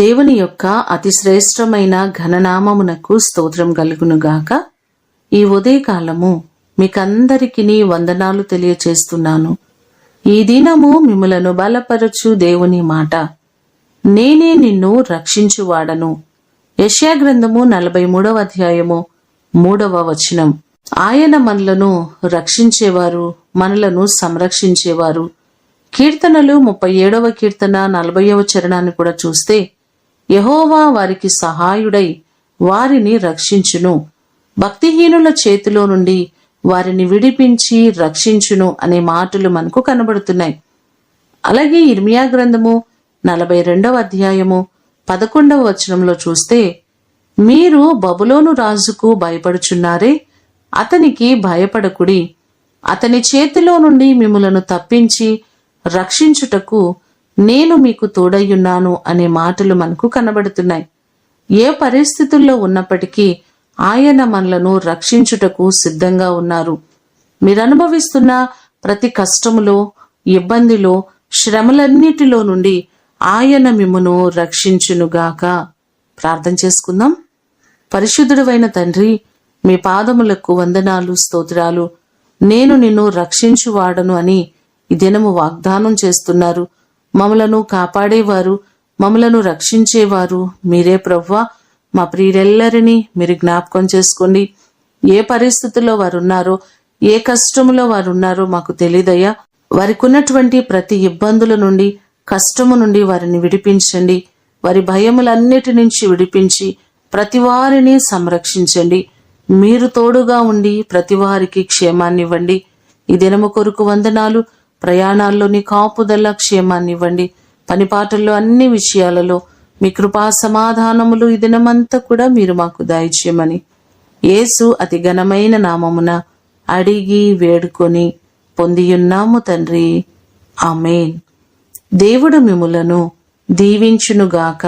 దేవుని యొక్క అతి శ్రేష్టమైన ఘననామమునకు స్తోత్రం కలుగునుగాక. ఈ ఉదయకాలము మీకందరికీ వందనాలు తెలియచేస్తున్నాను. ఈ దినము మిమ్ములను బలపరచు దేవుని మాట, నేనే నిన్ను రక్షించువాడను. యెషయా గ్రంథము 43వ అధ్యాయము 3వ వచనం. ఆయన మనలను రక్షించేవారు, మనలను సంరక్షించేవారు. కీర్తనలు 37వ కీర్తన 40వ చరణాన్ని కూడా చూస్తే, యెహోవా వారికి సహాయుడై వారిని రక్షించును, భక్తిహీనుల చేతిలో నుండి వారిని విడిపించి రక్షించును అనే మాటలు మనకు కనబడుతున్నాయి. అలాగే ఇర్మియా గ్రంథము 42వ అధ్యాయము 11వ వచనంలో చూస్తే, మీరు బబులోను రాజుకు భయపడుచున్నారే, అతనికి భయపడకుడి, అతని చేతిలో నుండి మిమ్ములను తప్పించి రక్షించుటకు నేను మీకు తోడయ్యున్నాను అనే మాటలు మనకు కనబడుతున్నాయి. ఏ పరిస్థితుల్లో ఉన్నప్పటికీ ఆయన మనలను రక్షించుటకు సిద్ధంగా ఉన్నారు. మీరు అనుభవిస్తున్న ప్రతి కష్టములో, ఇబ్బందిలో, శ్రమలన్నిటిలో నుండి ఆయన మిమ్మును రక్షించునుగాక. ప్రార్థన చేసుకుందాం. పరిశుద్ధుడైన తండ్రి, మీ పాదములకు వందనాలు, స్తోత్రాలు. నేను నిన్ను రక్షించువాడను అని ఈ దినము వాగ్దానం చేస్తున్నారు. మమ్మలను కాపాడేవారు, మమ్మలను రక్షించేవారు మీరే ప్రభువా. మా ప్రియులెల్లరినీ మీరు జ్ఞాపకం చేసుకోండి. ఏ పరిస్థితుల్లో వారు ఉన్నారో, ఏ కష్టములో వారు ఉన్నారో మాకు తెలియదయ్యా. వారికి ఉన్నటువంటి ప్రతి ఇబ్బందుల నుండి, కష్టము నుండి వారిని విడిపించండి. వారి భయములన్నిటి నుంచి విడిపించి ప్రతి వారిని సంరక్షించండి. మీరు తోడుగా ఉండి ప్రతి వారికి క్షేమాన్నివ్వండి. ఈ దినము కొరకు వందనాలు. ప్రయాణాల్లోని కాపుదల క్షేమాన్నివ్వండి. పనిపాటల్లో అన్ని విషయాలలో మీ కృపా సమాధానములు ఈ దినమంతా కూడా మీరు మాకు దయచేయమని యేసు అతి ఘనమైన నామమున అడిగి వేడుకొని పొందియున్నాము తండ్రి. ఆమేన్. దేవుడు మిమ్ములను దీవించునుగాక.